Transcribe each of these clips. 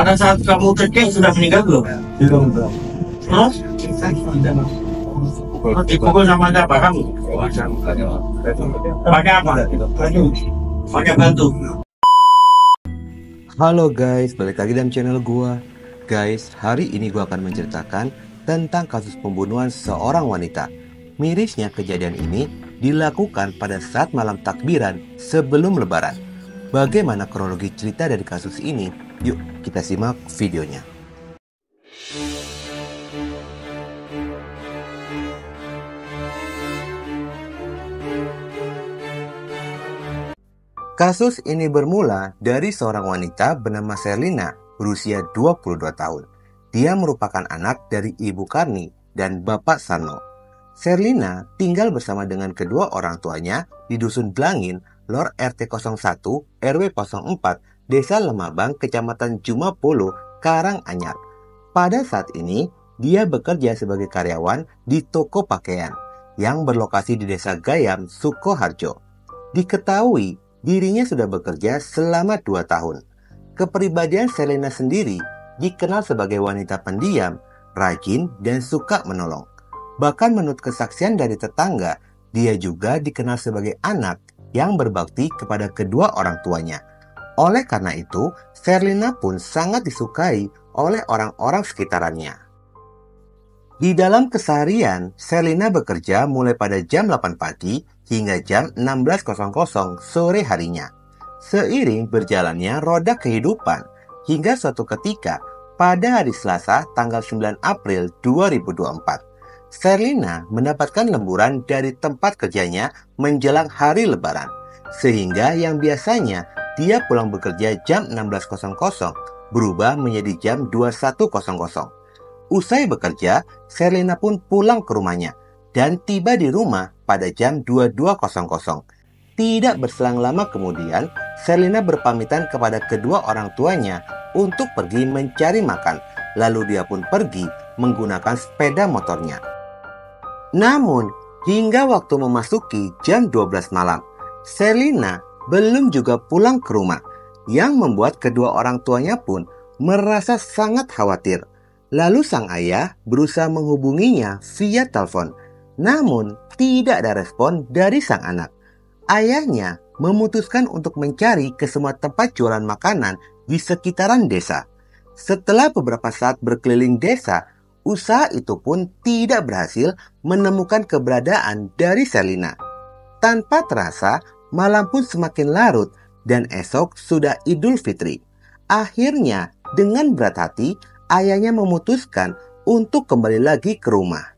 Pada saat kamu kecil sudah meninggal belum? Belum. Terus? Dipukul sama siapa kamu? Pakai apa? Pakai batu. Halo guys, balik lagi dalam channel gua. Guys, hari ini gua akan menceritakan tentang kasus pembunuhan seorang wanita. Mirisnya kejadian ini dilakukan pada saat malam takbiran sebelum lebaran. Bagaimana kronologi cerita dari kasus ini? Yuk kita simak videonya. Kasus ini bermula dari seorang wanita bernama Sherlina berusia 22 tahun. Dia merupakan anak dari Ibu Karni dan Bapak Sarno. Sherlina tinggal bersama dengan kedua orang tuanya di Dusun Blangin, Lor RT 01, RW 04, Desa Lemabang, Kecamatan Jumapolo, Karanganyar. Pada saat ini, dia bekerja sebagai karyawan di toko pakaian yang berlokasi di Desa Gayam, Sukoharjo. Diketahui dirinya sudah bekerja selama 2 tahun. Kepribadian Sherlina sendiri dikenal sebagai wanita pendiam, rajin, dan suka menolong. Bahkan menurut kesaksian dari tetangga, dia juga dikenal sebagai anak yang berbakti kepada kedua orang tuanya. Oleh karena itu, Sherlina pun sangat disukai oleh orang-orang sekitarannya. Di dalam keseharian, Sherlina bekerja mulai pada jam 8 pagi hingga jam 16.00 sore harinya. Seiring berjalannya roda kehidupan, hingga suatu ketika pada hari Selasa tanggal 9 April 2024, Sherlina mendapatkan lemburan dari tempat kerjanya menjelang hari Lebaran, sehingga yang biasanya dia pulang bekerja jam 16.00 berubah menjadi jam 21.00. Usai bekerja, Sherlina pun pulang ke rumahnya dan tiba di rumah pada jam 22.00. Tidak berselang lama kemudian, Sherlina berpamitan kepada kedua orang tuanya untuk pergi mencari makan. Lalu dia pun pergi menggunakan sepeda motornya. Namun, hingga waktu memasuki jam 12 malam, Sherlina belum juga pulang ke rumah, yang membuat kedua orang tuanya pun merasa sangat khawatir. Lalu sang ayah berusaha menghubunginya via telepon, namun tidak ada respon dari sang anak. Ayahnya memutuskan untuk mencari ke semua tempat jualan makanan di sekitaran desa. Setelah beberapa saat berkeliling desa, usaha itu pun tidak berhasil menemukan keberadaan dari Sherlina. Tanpa terasa, malam pun semakin larut dan esok sudah Idul Fitri. Akhirnya, dengan berat hati, ayahnya memutuskan untuk kembali lagi ke rumah.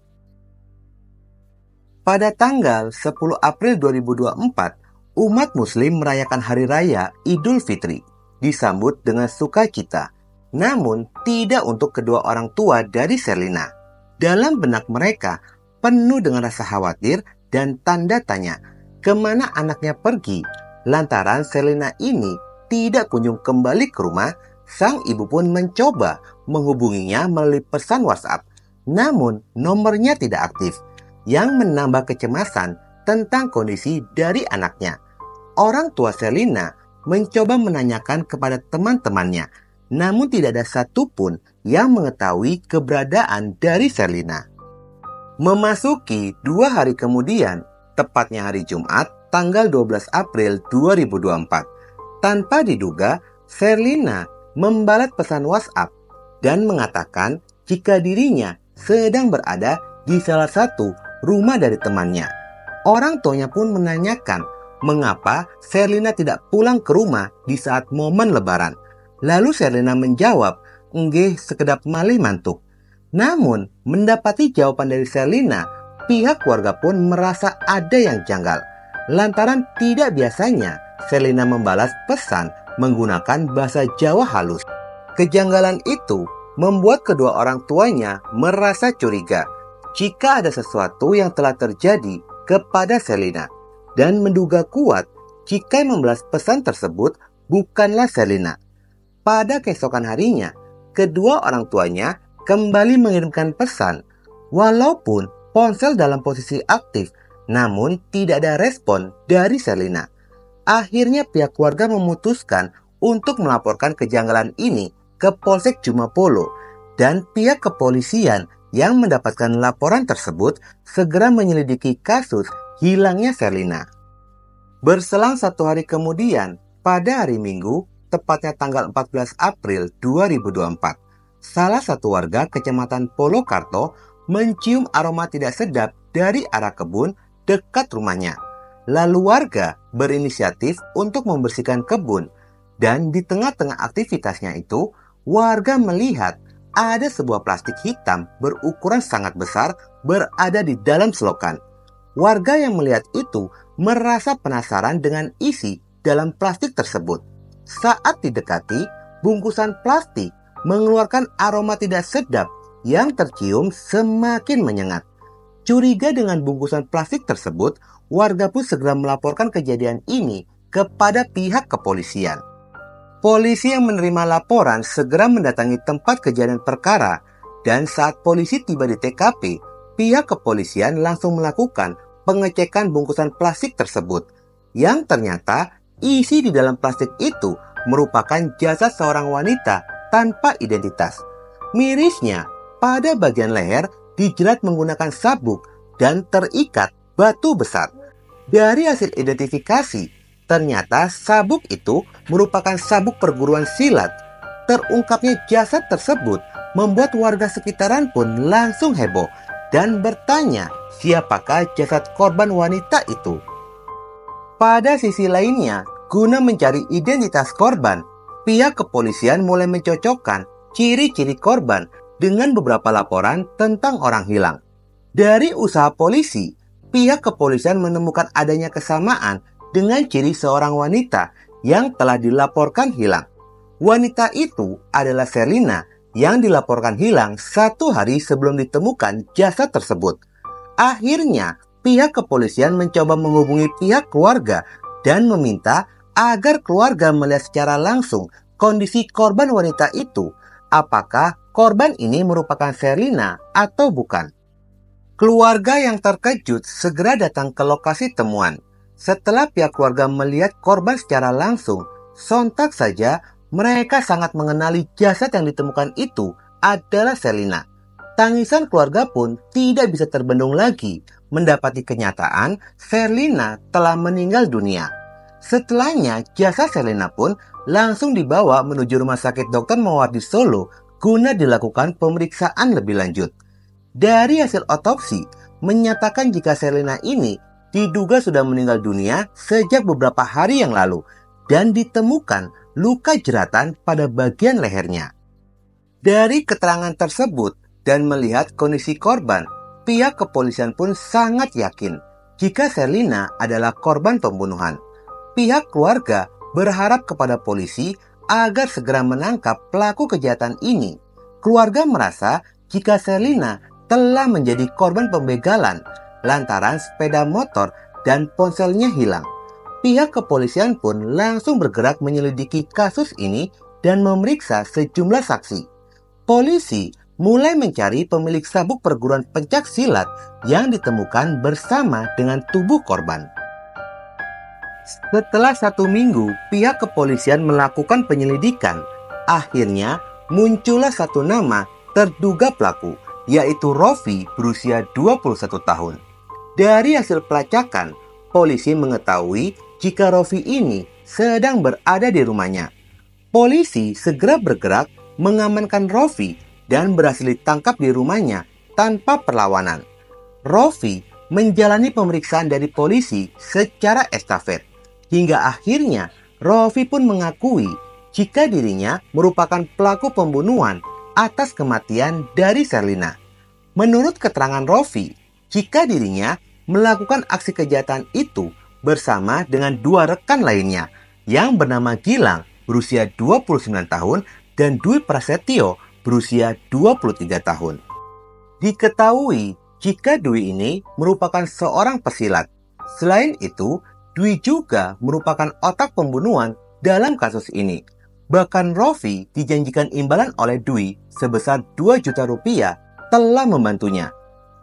Pada tanggal 10 April 2024, umat muslim merayakan hari raya Idul Fitri, disambut dengan sukacita. Namun tidak untuk kedua orang tua dari Sherlina. Dalam benak mereka penuh dengan rasa khawatir dan tanda tanya, kemana anaknya pergi? Lantaran Sherlina ini tidak kunjung kembali ke rumah. Sang ibu pun mencoba menghubunginya melalui pesan WhatsApp, namun nomornya tidak aktif, yang menambah kecemasan tentang kondisi dari anaknya. Orang tua Sherlina mencoba menanyakan kepada teman-temannya, namun tidak ada satupun yang mengetahui keberadaan dari Sherlina. Memasuki 2 hari kemudian, tepatnya hari Jumat, tanggal 12 April 2024, tanpa diduga, Sherlina membalas pesan WhatsApp dan mengatakan jika dirinya sedang berada di salah satu rumah dari temannya. Orang tuanya pun menanyakan mengapa Sherlina tidak pulang ke rumah di saat momen Lebaran. Lalu Sherlina menjawab, "Nggih, sekedap malih mantuk." Namun, mendapati jawaban dari Sherlina, pihak keluarga pun merasa ada yang janggal. Lantaran tidak biasanya Sherlina membalas pesan menggunakan bahasa Jawa halus. Kejanggalan itu membuat kedua orang tuanya merasa curiga jika ada sesuatu yang telah terjadi kepada Sherlina, dan menduga kuat jika yang membalas pesan tersebut bukanlah Sherlina. Pada keesokan harinya, kedua orang tuanya kembali mengirimkan pesan. Walaupun ponsel dalam posisi aktif, namun tidak ada respon dari Sherlina. Akhirnya pihak keluarga memutuskan untuk melaporkan kejanggalan ini ke Polsek Jumapolo dan pihak kepolisian yang mendapatkan laporan tersebut segera menyelidiki kasus hilangnya Sherlina. Berselang 1 hari kemudian, pada hari Minggu, tepatnya tanggal 14 April 2024, salah satu warga Kecamatan Polokarto mencium aroma tidak sedap dari arah kebun dekat rumahnya. Lalu warga berinisiatif untuk membersihkan kebun, dan di tengah-tengah aktivitasnya itu, warga melihat ada sebuah plastik hitam berukuran sangat besar berada di dalam selokan. Warga yang melihat itu merasa penasaran dengan isi dalam plastik tersebut. Saat didekati, bungkusan plastik mengeluarkan aroma tidak sedap yang tercium semakin menyengat. Curiga dengan bungkusan plastik tersebut, warga pun segera melaporkan kejadian ini kepada pihak kepolisian. Polisi yang menerima laporan segera mendatangi tempat kejadian perkara, dan saat polisi tiba di TKP, pihak kepolisian langsung melakukan pengecekan bungkusan plastik tersebut, yang ternyata isi di dalam plastik itu merupakan jasad seorang wanita tanpa identitas. Mirisnya, pada bagian leher dijerat menggunakan sabuk dan terikat batu besar. Dari hasil identifikasi, ternyata sabuk itu merupakan sabuk perguruan silat. Terungkapnya jasad tersebut membuat warga sekitaran pun langsung heboh dan bertanya siapakah jasad korban wanita itu. Pada sisi lainnya, guna mencari identitas korban, pihak kepolisian mulai mencocokkan ciri-ciri korban dengan beberapa laporan tentang orang hilang. Dari usaha polisi, pihak kepolisian menemukan adanya kesamaan dengan ciri seorang wanita yang telah dilaporkan hilang. Wanita itu adalah Sherlina yang dilaporkan hilang 1 hari sebelum ditemukan jasad tersebut. Akhirnya, pihak kepolisian mencoba menghubungi pihak keluarga dan meminta agar keluarga melihat secara langsung kondisi korban wanita itu, apakah korban ini merupakan Sherlina atau bukan. Keluarga yang terkejut segera datang ke lokasi temuan. Setelah pihak keluarga melihat korban secara langsung, sontak saja mereka sangat mengenali jasad yang ditemukan itu adalah Sherlina. Tangisan keluarga pun tidak bisa terbendung lagi mendapati kenyataan Sherlina telah meninggal dunia. Setelahnya, jasad Sherlina pun langsung dibawa menuju Rumah Sakit Dr. Mawardi Solo guna dilakukan pemeriksaan lebih lanjut. Dari hasil otopsi, menyatakan jika Sherlina ini diduga sudah meninggal dunia sejak beberapa hari yang lalu dan ditemukan luka jeratan pada bagian lehernya. Dari keterangan tersebut dan melihat kondisi korban, pihak kepolisian pun sangat yakin jika Sherlina adalah korban pembunuhan. Pihak keluarga berharap kepada polisi agar segera menangkap pelaku kejahatan ini. Keluarga merasa jika Sherlina telah menjadi korban pembegalan lantaran sepeda motor dan ponselnya hilang. Pihak kepolisian pun langsung bergerak menyelidiki kasus ini dan memeriksa sejumlah saksi. Polisi mulai mencari pemilik sabuk perguruan pencak silat yang ditemukan bersama dengan tubuh korban. Setelah 1 minggu, pihak kepolisian melakukan penyelidikan. Akhirnya, muncullah satu nama terduga pelaku, yaitu Rofi berusia 21 tahun. Dari hasil pelacakan, polisi mengetahui jika Rofi ini sedang berada di rumahnya. Polisi segera bergerak mengamankan Rofi dan berhasil ditangkap di rumahnya tanpa perlawanan. Rofi menjalani pemeriksaan dari polisi secara estafet. Hingga akhirnya Rofi pun mengakui jika dirinya merupakan pelaku pembunuhan atas kematian dari Sherlina. Menurut keterangan Rofi, jika dirinya melakukan aksi kejahatan itu bersama dengan 2 rekan lainnya yang bernama Gilang berusia 29 tahun dan Dwi Prasetyo berusia 23 tahun. Diketahui jika Dwi ini merupakan seorang pesilat. Selain itu, Dwi juga merupakan otak pembunuhan dalam kasus ini. Bahkan Rofi dijanjikan imbalan oleh Dwi sebesar 2 juta rupiah telah membantunya.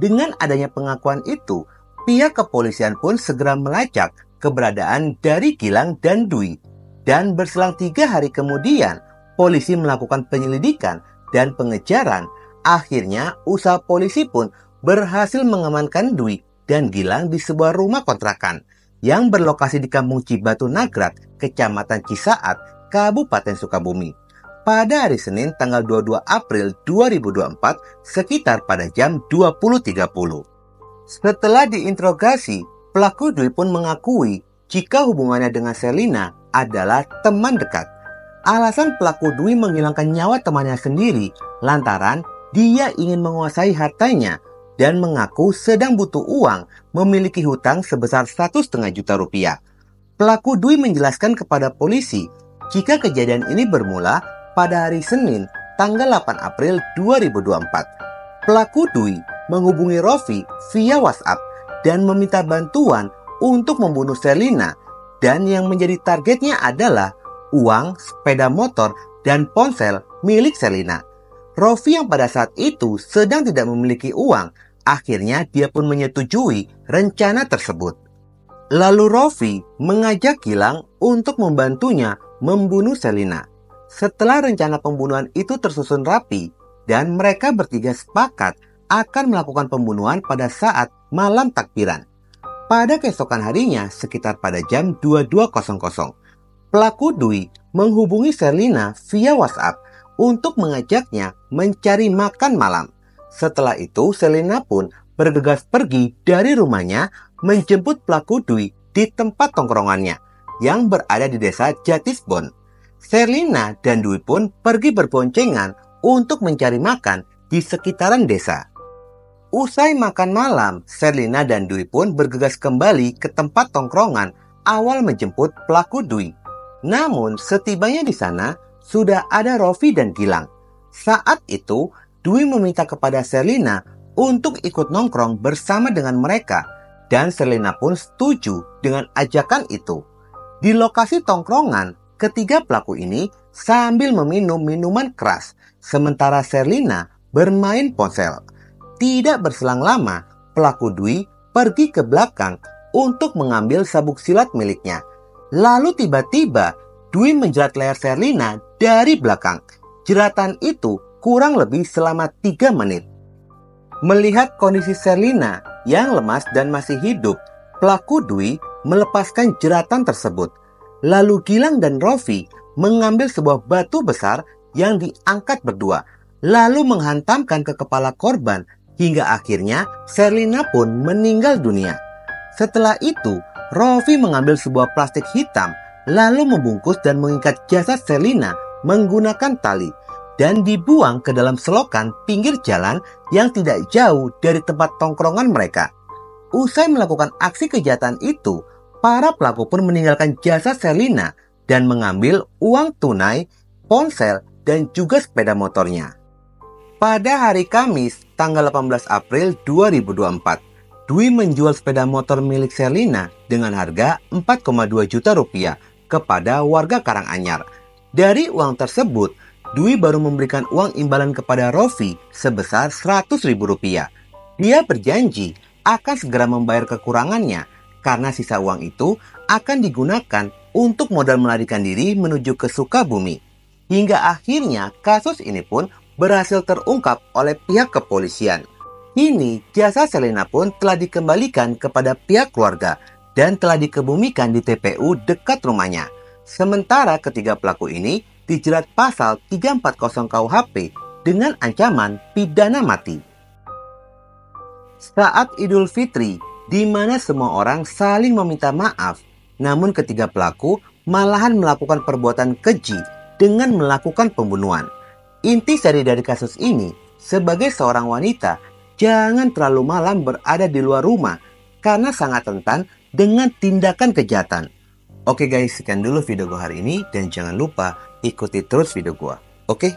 Dengan adanya pengakuan itu, pihak kepolisian pun segera melacak keberadaan dari Gilang dan Dwi. Dan berselang 3 hari kemudian, polisi melakukan penyelidikan dan pengejaran. Akhirnya usaha polisi pun berhasil mengamankan Dwi dan Gilang di sebuah rumah kontrakan yang berlokasi di Kampung Cibatu Nagrak, Kecamatan Cisaat, Kabupaten Sukabumi. Pada hari Senin tanggal 22 April 2024 sekitar pada jam 20.30. Setelah diinterogasi, pelaku Dwi pun mengakui jika hubungannya dengan Sherlina adalah teman dekat. Alasan pelaku Dwi menghilangkan nyawa temannya sendiri lantaran dia ingin menguasai hartanya dan mengaku sedang butuh uang, memiliki hutang sebesar 1,5 juta rupiah. Pelaku Dwi menjelaskan kepada polisi jika kejadian ini bermula pada hari Senin tanggal 8 April 2024. Pelaku Dwi menghubungi Rofi via WhatsApp dan meminta bantuan untuk membunuh Sherlina, dan yang menjadi targetnya adalah uang, sepeda motor, dan ponsel milik Sherlina. Rofi yang pada saat itu sedang tidak memiliki uang, akhirnya dia pun menyetujui rencana tersebut. Lalu Rofi mengajak Gilang untuk membantunya membunuh Sherlina. Setelah rencana pembunuhan itu tersusun rapi dan mereka bertiga sepakat akan melakukan pembunuhan pada saat malam takbiran. Pada keesokan harinya sekitar pada jam 22.00, pelaku Dwi menghubungi Sherlina via WhatsApp untuk mengajaknya mencari makan malam. Setelah itu Sherlina pun bergegas pergi dari rumahnya menjemput pelaku Dwi di tempat tongkrongannya yang berada di desa Jatisbon. Sherlina dan Dwi pun pergi berboncengan untuk mencari makan di sekitaran desa. Usai makan malam, Sherlina dan Dwi pun bergegas kembali ke tempat tongkrongan awal menjemput pelaku Dwi. Namun setibanya di sana sudah ada Rofi dan Gilang. Saat itu Dwi meminta kepada Sherlina untuk ikut nongkrong bersama dengan mereka, dan Sherlina pun setuju dengan ajakan itu. Di lokasi tongkrongan, ketiga pelaku ini sambil meminum minuman keras, sementara Sherlina bermain ponsel. Tidak berselang lama, pelaku Dwi pergi ke belakang untuk mengambil sabuk silat miliknya. Lalu tiba-tiba Dwi menjerat leher Sherlina dari belakang. Jeratan itu kurang lebih selama 3 menit. Melihat kondisi Sherlina yang lemas dan masih hidup, pelaku Dwi melepaskan jeratan tersebut. Lalu Gilang dan Rofi mengambil sebuah batu besar yang diangkat berdua, lalu menghantamkan ke kepala korban hingga akhirnya Sherlina pun meninggal dunia. Setelah itu, Rofi mengambil sebuah plastik hitam, lalu membungkus dan mengikat jasad Sherlina menggunakan tali dan dibuang ke dalam selokan pinggir jalan yang tidak jauh dari tempat tongkrongan mereka. Usai melakukan aksi kejahatan itu, para pelaku pun meninggalkan jasad Sherlina dan mengambil uang tunai, ponsel, dan juga sepeda motornya. Pada hari Kamis, tanggal 18 April 2024, Dwi menjual sepeda motor milik Sherlina dengan harga 4,2 juta rupiah kepada warga Karanganyar. Dari uang tersebut, Dwi baru memberikan uang imbalan kepada Rofi sebesar 100.000 rupiah. Dia berjanji akan segera membayar kekurangannya karena sisa uang itu akan digunakan untuk modal melarikan diri menuju ke Sukabumi. Hingga akhirnya kasus ini pun berhasil terungkap oleh pihak kepolisian. Kini jasa Sherlina pun telah dikembalikan kepada pihak keluarga dan telah dikebumikan di TPU dekat rumahnya. Sementara ketiga pelaku ini dijerat pasal 340 KUHP dengan ancaman pidana mati. Saat Idul Fitri, di mana semua orang saling meminta maaf, namun ketiga pelaku malahan melakukan perbuatan keji dengan melakukan pembunuhan. Inti dari kasus ini, sebagai seorang wanita, jangan terlalu malam berada di luar rumah karena sangat rentan dengan tindakan kejahatan. Oke guys, sekian dulu video gue hari ini dan jangan lupa ikuti terus video gue. Oke?